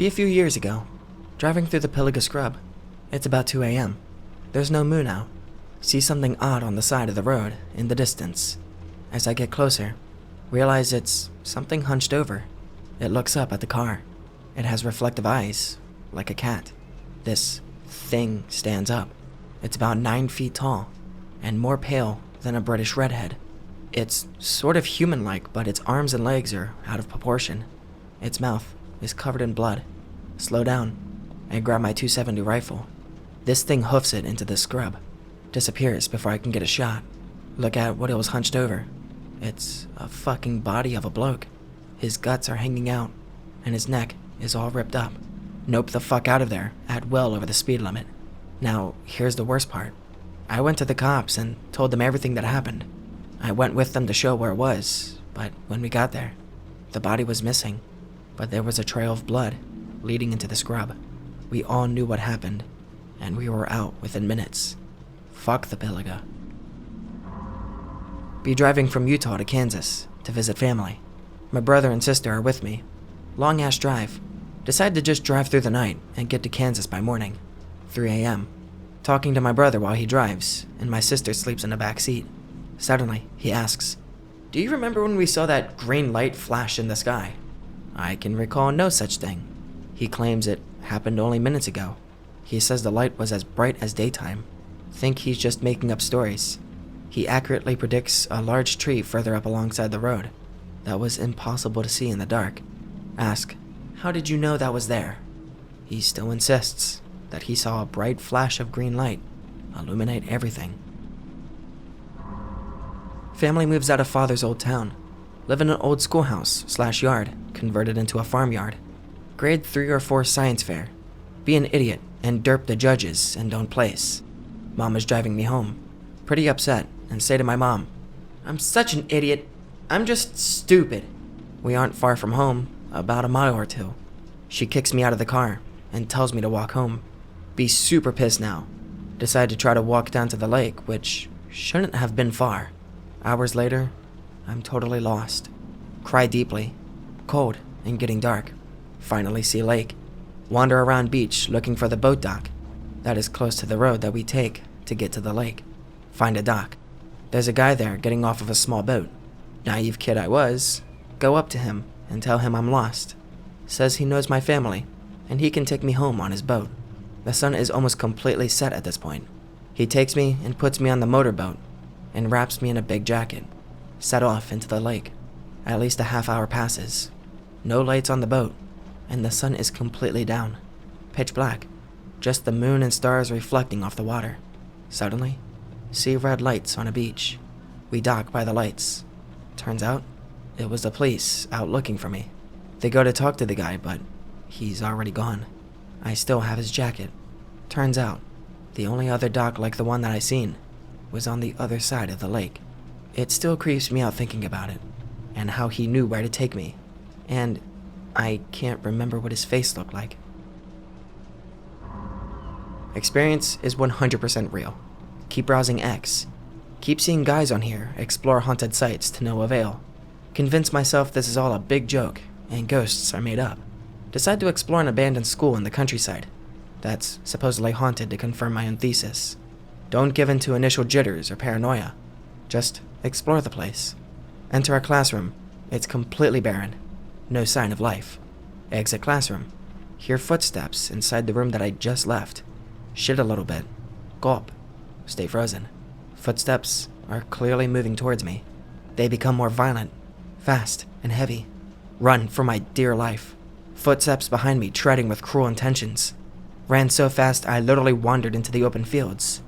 Be a few years ago, driving through the Pilliga Scrub. It's about 2 a.m. There's no moon out. See something odd on the side of the road in the distance. As I get closer, realize it's something hunched over. It looks up at the car. It has reflective eyes, like a cat. This thing stands up. It's about 9 feet tall, and more pale than a British redhead. It's sort of human-like, but its arms and legs are out of proportion. Its mouth is covered in blood. Slow down, and grab my .270 rifle. This thing hoofs it into the scrub. Disappears before I can get a shot. Look at what it was hunched over. It's a fucking body of a bloke. His guts are hanging out, and his neck is all ripped up. Nope the fuck out of there at well over the speed limit. Now, here's the worst part. I went to the cops and told them everything that happened. I went with them to show where it was, but when we got there, the body was missing, but there was a trail of blood leading into the scrub. We all knew what happened, and we were out within minutes. Fuck the Pilliga. Be driving from Utah to Kansas to visit family. My brother and sister are with me. Long ass drive. Decide to just drive through the night and get to Kansas by morning. 3 a.m. Talking to my brother while he drives, and my sister sleeps in the back seat. Suddenly, he asks, "Do you remember when we saw that green light flash in the sky?" I can recall no such thing. He claims it happened only minutes ago. He says the light was as bright as daytime. Think he's just making up stories. He accurately predicts a large tree further up alongside the road that was impossible to see in the dark. Ask, "How did you know that was there?" He still insists that he saw a bright flash of green light illuminate everything. Family moves out of father's old town. Live in an old schoolhouse/yard converted into a farmyard. Grade 3 or 4 science fair. Be an idiot and derp the judges and don't place. Mom is driving me home. Pretty upset and say to my mom, "I'm such an idiot. I'm just stupid." We aren't far from home, about a mile or two. She kicks me out of the car and tells me to walk home. Be super pissed now. Decide to try to walk down to the lake, which shouldn't have been far. Hours later, I'm totally lost. Cry deeply. Cold and getting dark. Finally see lake. Wander around beach looking for the boat dock. That is close to the road that we take to get to the lake. Find a dock. There's a guy there getting off of a small boat. Naive kid I was, go up to him and tell him I'm lost. Says he knows my family and he can take me home on his boat. The sun is almost completely set at this point. He takes me and puts me on the motorboat and wraps me in a big jacket. Set off into the lake. At least a half hour passes. No lights on the boat, and the sun is completely down. Pitch black. Just the moon and stars reflecting off the water. Suddenly, see red lights on a beach. We dock by the lights. Turns out, it was the police out looking for me. They go to talk to the guy, but he's already gone. I still have his jacket. Turns out, the only other dock like the one that I seen was on the other side of the lake. It still creeps me out thinking about it, and how he knew where to take me, and I can't remember what his face looked like. Experience is 100% real. Keep browsing X. Keep seeing guys on here explore haunted sites to no avail. Convince myself this is all a big joke and ghosts are made up. Decide to explore an abandoned school in the countryside that's supposedly haunted to confirm my own thesis. Don't give in to initial jitters or paranoia. Just explore the place. Enter a classroom. It's completely barren. No sign of life. Exit classroom. Hear footsteps inside the room that I just left. Shit a little bit. Gulp. Stay frozen. Footsteps are clearly moving towards me. They become more violent, fast, and heavy. Run for my dear life. Footsteps behind me treading with cruel intentions. Ran so fast I literally wandered into the open fields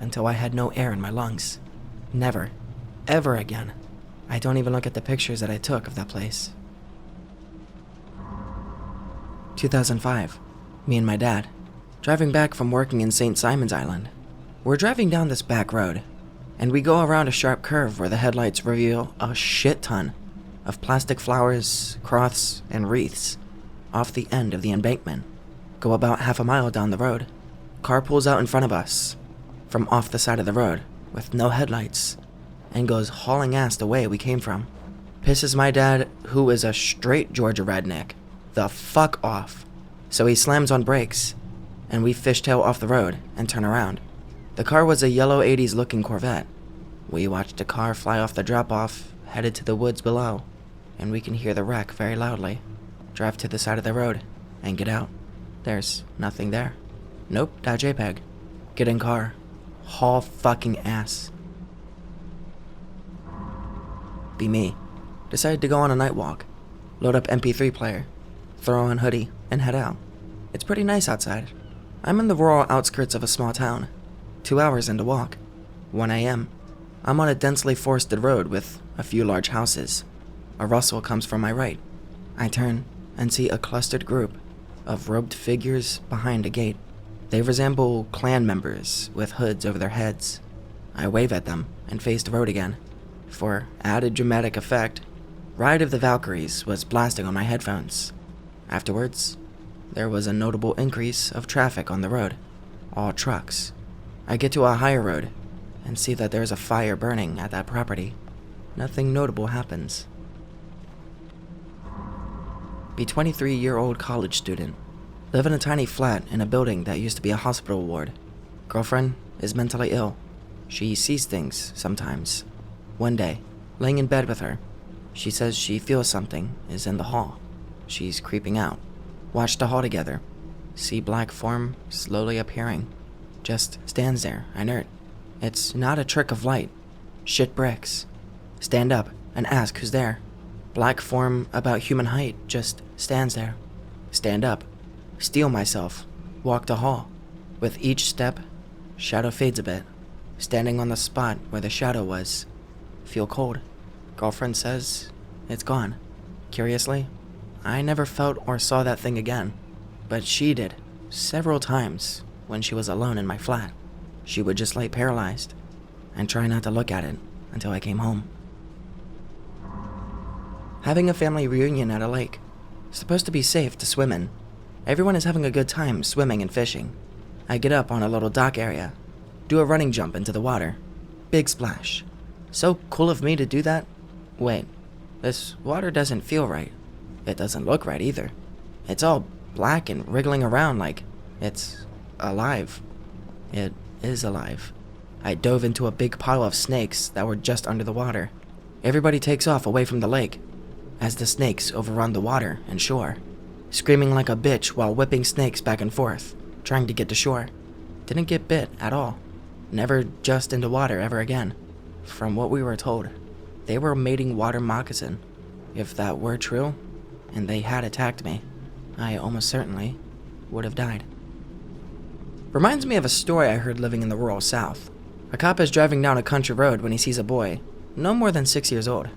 until I had no air in my lungs. Never, ever again. I don't even look at the pictures that I took of that place. 2005. Me and my dad. Driving back from working in St. Simon's Island. We're driving down this back road, and we go around a sharp curve where the headlights reveal a shit ton of plastic flowers, cross, and wreaths off the end of the embankment. Go about half a mile down the road. Car pulls out in front of us from off the side of the road with no headlights and goes hauling ass the way we came from. Pisses my dad, who is a straight Georgia redneck, the fuck off. So he slams on brakes, and we fishtail off the road and turn around. The car was a yellow 80s looking Corvette. We watched the car fly off the drop-off, headed to the woods below, and we can hear the wreck very loudly. Drive to the side of the road and get out. There's nothing there. Nope, that JPEG. Get in car. Haul fucking ass. Be me. Decided to go on a night walk. Load up MP3 player. Throw on hoodie and head out. It's pretty nice outside. I'm in the rural outskirts of a small town. 2 hours into walk. 1 a.m. I'm on a densely forested road with a few large houses. A rustle comes from my right. I turn and see a clustered group of robed figures behind a gate. They resemble clan members with hoods over their heads. I wave at them and face the road again. For added dramatic effect, Ride of the Valkyries was blasting on my headphones. Afterwards, there was a notable increase of traffic on the road. All trucks. I get to a higher road and see that there's a fire burning at that property. Nothing notable happens. Be 23-year-old college student. Live in a tiny flat in a building that used to be a hospital ward. Girlfriend is mentally ill. She sees things sometimes. One day, laying in bed with her, she says she feels something is in the hall. She's creeping out. Watch the hall together. See black form slowly appearing. Just stands there, inert. It's not a trick of light. Shit bricks. Stand up and ask who's there. Black form about human height just stands there. Stand up. Steel myself. Walk the hall. With each step, shadow fades a bit. Standing on the spot where the shadow was. Feel cold. Girlfriend says it's gone. Curiously, I never felt or saw that thing again. But she did. Several times when she was alone in my flat. She would just lay paralyzed and try not to look at it until I came home. Having a family reunion at a lake. Supposed to be safe to swim in. Everyone is having a good time swimming and fishing. I get up on a little dock area. Do a running jump into the water. Big splash. So cool of me to do that. Wait, this water doesn't feel right. It doesn't look right either. It's all black and wriggling around like it's alive. It is alive. I dove into a big pile of snakes that were just under the water. Everybody takes off away from the lake as the snakes overrun the water and shore, screaming like a bitch while whipping snakes back and forth, trying to get to shore. Didn't get bit at all. Never just into water ever again. From what we were told, they were mating water moccasin. If that were true, and they had attacked me, I almost certainly would have died. Reminds me of a story I heard living in the rural South. A cop is driving down a country road when he sees a boy, no more than 6 years old,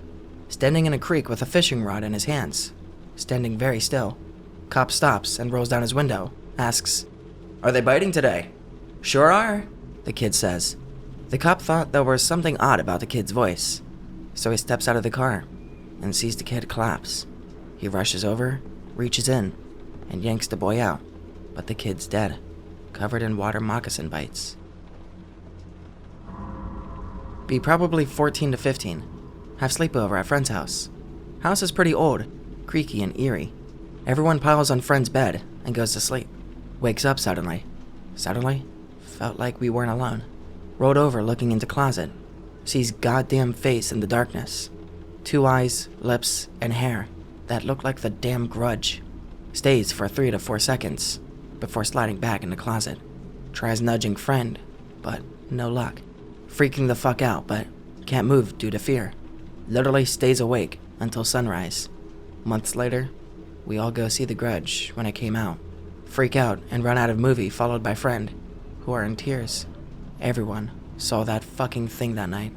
standing in a creek with a fishing rod in his hands, standing very still. Cop stops and rolls down his window, asks, "Are they biting today?" "Sure are," the kid says. The cop thought there was something odd about the kid's voice, so he steps out of the car and sees the kid collapse. He rushes over, reaches in, and yanks the boy out, but the kid's dead, covered in water moccasin bites. Be probably 14 to 15. Have sleepover at friend's house. House is pretty old, creaky and eerie. Everyone piles on friend's bed and goes to sleep. Wakes up suddenly. Suddenly, felt like we weren't alone. Rolled over looking into closet. Sees goddamn face in the darkness. 2 eyes, lips, and hair that look like the damn Grudge. Stays for 3 to 4 seconds before sliding back in the closet. Tries nudging friend, but no luck. Freaking the fuck out, but can't move due to fear. Literally stays awake until sunrise. Months later, we all go see The Grudge when it came out. Freak out and run out of movie followed by friend, who are in tears. Everyone saw that fucking thing that night.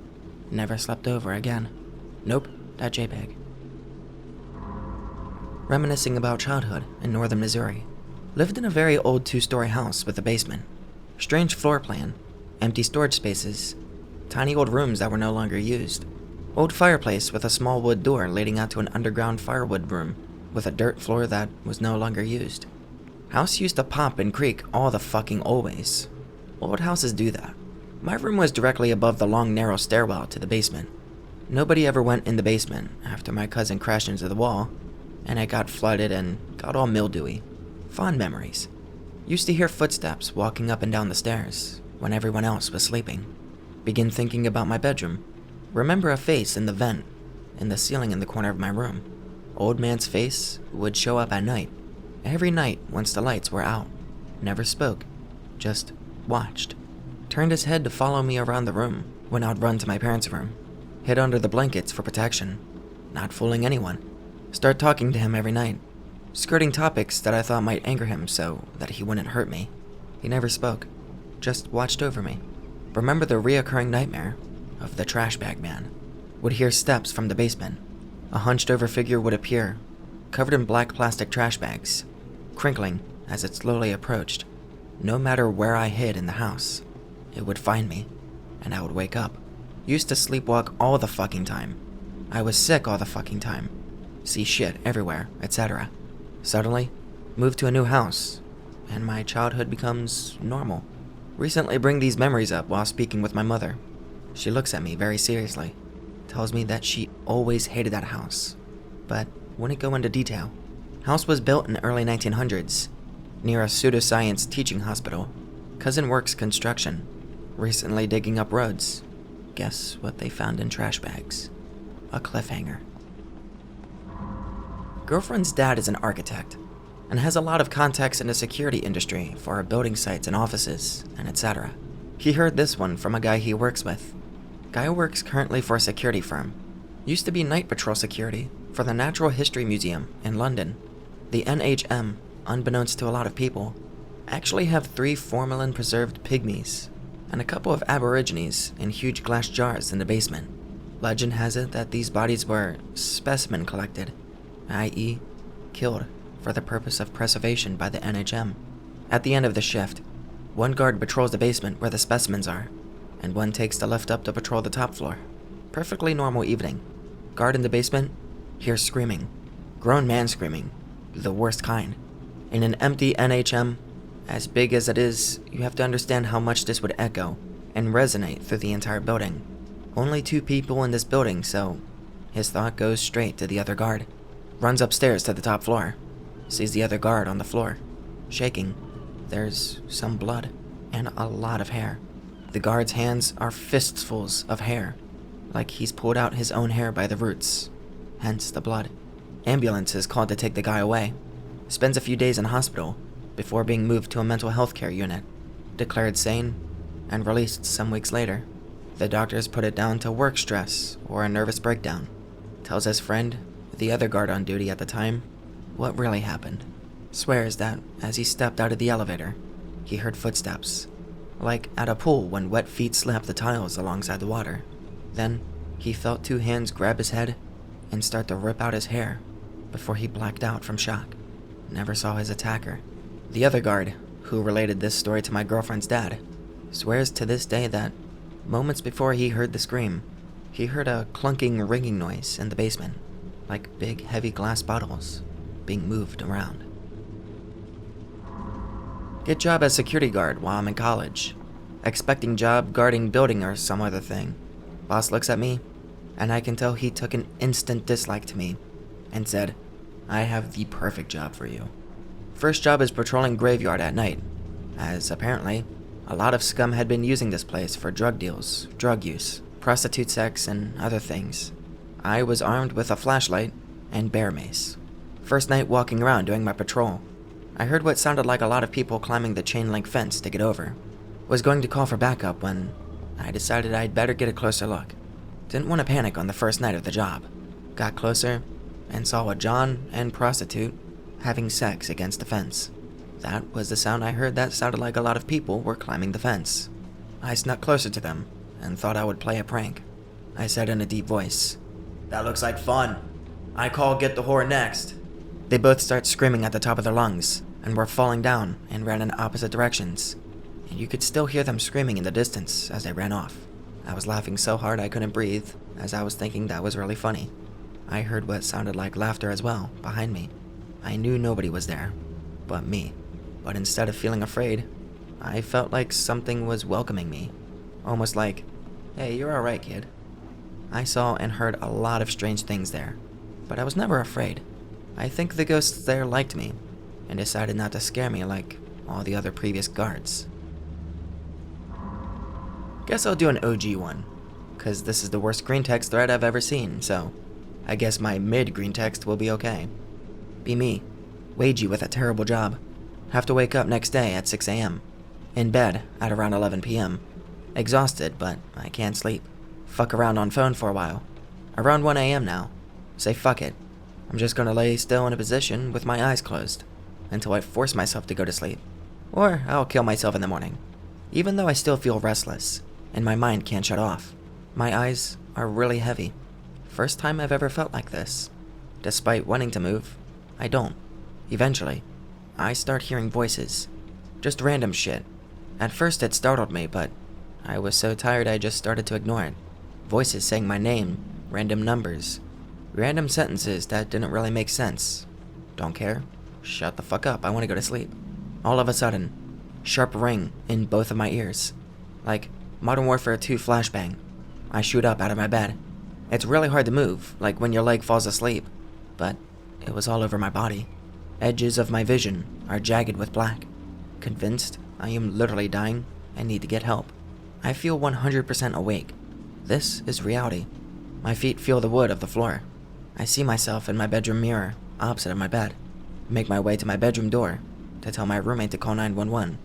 Never slept over again. Nope, that JPEG. Reminiscing about childhood in northern Missouri. Lived in a very old 2-story house with a basement. Strange floor plan. Empty storage spaces. Tiny old rooms that were no longer used. Old fireplace with a small wood door leading out to an underground firewood room with a dirt floor that was no longer used. House used to pop and creak all the fucking always. Old houses do that. My room was directly above the long narrow stairwell to the basement. Nobody ever went in the basement after my cousin crashed into the wall, and it got flooded and got all mildewy. Fond memories. Used to hear footsteps walking up and down the stairs when everyone else was sleeping. Begin thinking about my bedroom. Remember a face in the vent, in the ceiling in the corner of my room. Old man's face would show up at night. Every night once the lights were out. Never spoke, just watched. Turned his head to follow me around the room when I'd run to my parents' room. Hid under the blankets for protection. Not fooling anyone. Start talking to him every night. Skirting topics that I thought might anger him so that he wouldn't hurt me. He never spoke, just watched over me. Remember the reoccurring nightmare of the trash bag man. Would hear steps from the basement. A hunched over figure would appear, covered in black plastic trash bags, crinkling as it slowly approached. No matter where I hid in the house, it would find me, and I would wake up. Used to sleepwalk all the fucking time. I was sick all the fucking time. See shit everywhere, etc. Suddenly, moved to a new house, and my childhood becomes normal. Recently bring these memories up while speaking with my mother. She looks at me very seriously, tells me that she always hated that house, but wouldn't go into detail. House was built in the early 1900s, near a pseudoscience teaching hospital. Cousin works construction, recently digging up roads. Guess what they found in trash bags? A cliffhanger. Girlfriend's dad is an architect and has a lot of contacts in the security industry for building sites and offices and etc. He heard this one from a guy he works with. Guy works currently for a security firm. Used to be night patrol security for the Natural History Museum in London. The NHM, unbeknownst to a lot of people, actually have 3 formalin-preserved pygmies and a couple of aborigines in huge glass jars in the basement. Legend has it that these bodies were specimen collected, i.e., killed for the purpose of preservation by the NHM. At the end of the shift, one guard patrols the basement where the specimens are, and one takes the lift up to patrol the top floor. Perfectly normal evening. Guard in the basement hears screaming. Grown man screaming. The worst kind. In an empty NHM, as big as it is, you have to understand how much this would echo and resonate through the entire building. Only 2 people in this building, so his thought goes straight to the other guard. Runs upstairs to the top floor. Sees the other guard on the floor, shaking. There's some blood and a lot of hair. The guard's hands are fistfuls of hair, like he's pulled out his own hair by the roots, hence the blood. Ambulance is called to take the guy away. Spends a few days in hospital before being moved to a mental health care unit. Declared sane and released some weeks later. The doctors put it down to work stress or a nervous breakdown. Tells his friend, the other guard on duty at the time, what really happened. Swears that as he stepped out of the elevator, he heard footsteps, like at a pool when wet feet slap the tiles alongside the water. Then he felt 2 hands grab his head and start to rip out his hair before he blacked out from shock. Never saw his attacker. The other guard, who related this story to my girlfriend's dad, swears to this day that moments before he heard the scream, he heard a clunking ringing noise in the basement, like big heavy glass bottles being moved around. Get job as security guard while I'm in college. Expecting job guarding building or some other thing. Boss looks at me, and I can tell he took an instant dislike to me and said, I have the perfect job for you. First job is patrolling graveyard at night, as apparently a lot of scum had been using this place for drug deals, drug use, prostitute sex, and other things. I was armed with a flashlight and bear mace. First night walking around doing my patrol, I heard what sounded like a lot of people climbing the chain link fence to get over. Was going to call for backup when I decided I'd better get a closer look. Didn't want to panic on the first night of the job. Got closer and saw a John and prostitute having sex against the fence. That was the sound I heard that sounded like a lot of people were climbing the fence. I snuck closer to them and thought I would play a prank. I said in a deep voice, That looks like fun. I call get the whore next. They both start screaming at the top of their lungs and were falling down and ran in opposite directions. And you could still hear them screaming in the distance as they ran off. I was laughing so hard I couldn't breathe, as I was thinking that was really funny. I heard what sounded like laughter as well, behind me. I knew nobody was there, but me. But instead of feeling afraid, I felt like something was welcoming me. Almost like, hey, you're alright, kid. I saw and heard a lot of strange things there, but I was never afraid. I think the ghosts there liked me, and decided not to scare me like all the other previous guards. Guess I'll do an OG one, cause this is the worst green text thread I've ever seen, so I guess my mid-green text will be okay. Be me, wagey with a terrible job. Have to wake up next day at 6 a.m. In bed at around 11 p.m. Exhausted, but I can't sleep. Fuck around on phone for a while. Around 1 a.m. now. Say fuck it. I'm just gonna lay still in a position with my eyes closed until I force myself to go to sleep. Or I'll kill myself in the morning. Even though I still feel restless and my mind can't shut off, my eyes are really heavy. First time I've ever felt like this. Despite wanting to move, I don't. Eventually, I start hearing voices. Just random shit. At first it startled me, but I was so tired I just started to ignore it. Voices saying my name, random numbers, random sentences that didn't really make sense. Don't care. Shut the fuck up, I want to go to sleep. All of a sudden, sharp ring in both of my ears. Like Modern Warfare 2 flashbang. I shoot up out of my bed. It's really hard to move, like when your leg falls asleep, but it was all over my body. Edges of my vision are jagged with black. Convinced I am literally dying and need to get help. I feel 100% awake. This is reality. My feet feel the wood of the floor. I see myself in my bedroom mirror, opposite of my bed. Make my way to my bedroom door to tell my roommate to call 911,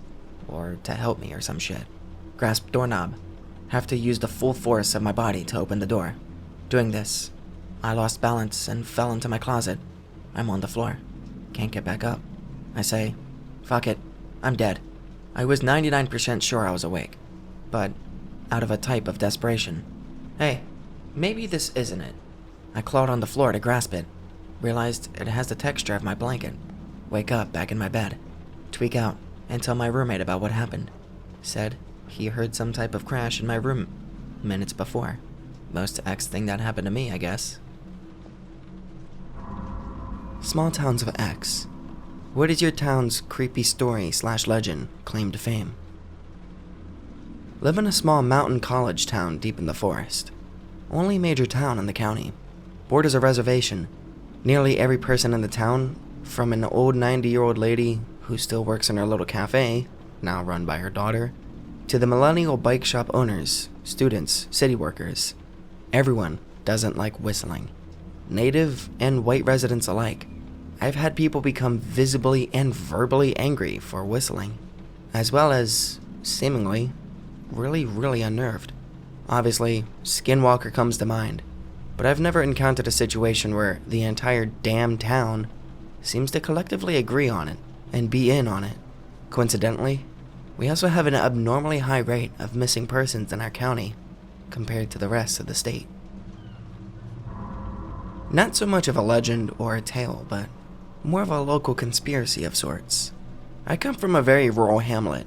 or to help me or some shit. Grasp doorknob. Have to use the full force of my body to open the door. Doing this, I lost balance and fell into my closet. I'm on the floor. Can't get back up. I say, fuck it, I'm dead. I was 99% sure I was awake, but out of a type of desperation. Hey, maybe this isn't it. I clawed on the floor to grasp it. Realized it has the texture of my blanket. Wake up back in my bed. Tweak out and tell my roommate about what happened. Said he heard some type of crash in my room minutes before. Most X thing that happened to me, I guess. Small towns of X. What is your town's creepy story/legend claim to fame? Live in a small mountain college town deep in the forest. Only major town in the county. Borders a reservation. Nearly every person in the town, from an old 90-year-old lady who still works in her little cafe, now run by her daughter, to the millennial bike shop owners, students, city workers. Everyone doesn't like whistling. Native and white residents alike. I've had people become visibly and verbally angry for whistling, as well as, seemingly, really unnerved. Obviously, Skinwalker comes to mind, but I've never encountered a situation where the entire damn town seems to collectively agree on it and be in on it. Coincidentally, we also have an abnormally high rate of missing persons in our county compared to the rest of the state. Not so much of a legend or a tale, but more of a local conspiracy of sorts. I come from a very rural hamlet,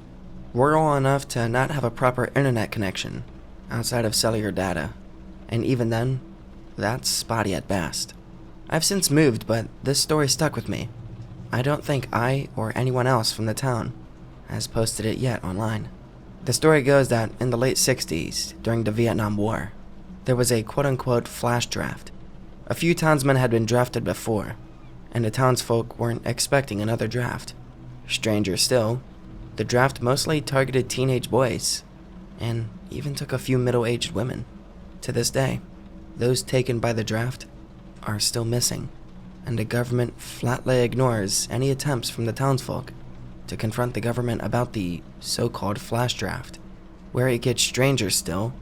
rural enough to not have a proper internet connection outside of cellular data, and even then, that's spotty at best. I've since moved, but this story stuck with me. I don't think I or anyone else from the town has posted it yet online. The story goes that in the late 60s, during the Vietnam War, there was a quote-unquote flash draft. A few townsmen had been drafted before, and the townsfolk weren't expecting another draft. Stranger still, the draft mostly targeted teenage boys, and even took a few middle-aged women. To this day, those taken by the draft are still missing, and the government flatly ignores any attempts from the townsfolk to confront the government about the so-called flash draft. Where it gets stranger still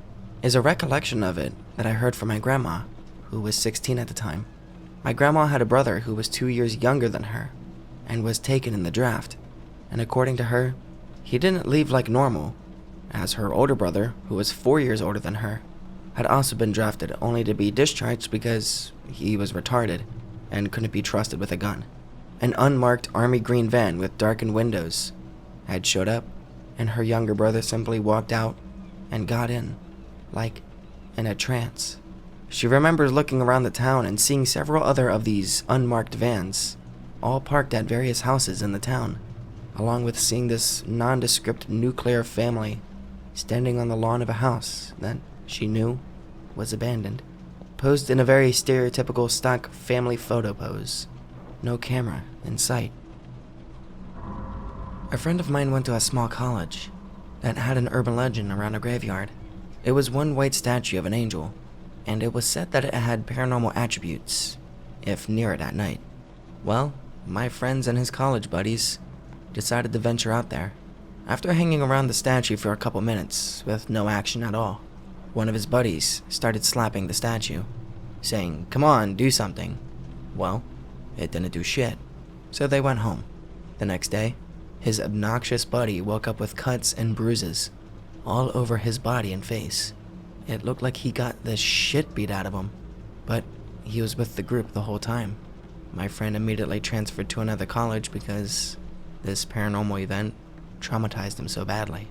is a recollection of it that I heard from my grandma, who was 16 at the time. My grandma had a brother who was 2 years younger than her and was taken in the draft, and according to her, he didn't leave like normal, as her older brother, who was 4 years older than her, had also been drafted only to be discharged because he was retarded and couldn't be trusted with a gun. An unmarked army green van with darkened windows had showed up, and her younger brother simply walked out and got in, like in a trance. She remembers looking around the town and seeing several other of these unmarked vans, all parked at various houses in the town, along with seeing this nondescript nuclear family standing on the lawn of a house that she knew was abandoned, posed in a very stereotypical stock family photo pose. No camera in sight. A friend of mine went to a small college that had an urban legend around a graveyard. It was one white statue of an angel, and it was said that it had paranormal attributes if near it at night. Well, my friends and his college buddies decided to venture out there. After hanging around the statue for a couple minutes with no action at all, one of his buddies started slapping the statue, saying, "Come on, do something." Well, it didn't do shit, so they went home. The next day, his obnoxious buddy woke up with cuts and bruises all over his body and face. It looked like he got the shit beat out of him, but he was with the group the whole time. My friend immediately transferred to another college because this paranormal event traumatized him so badly.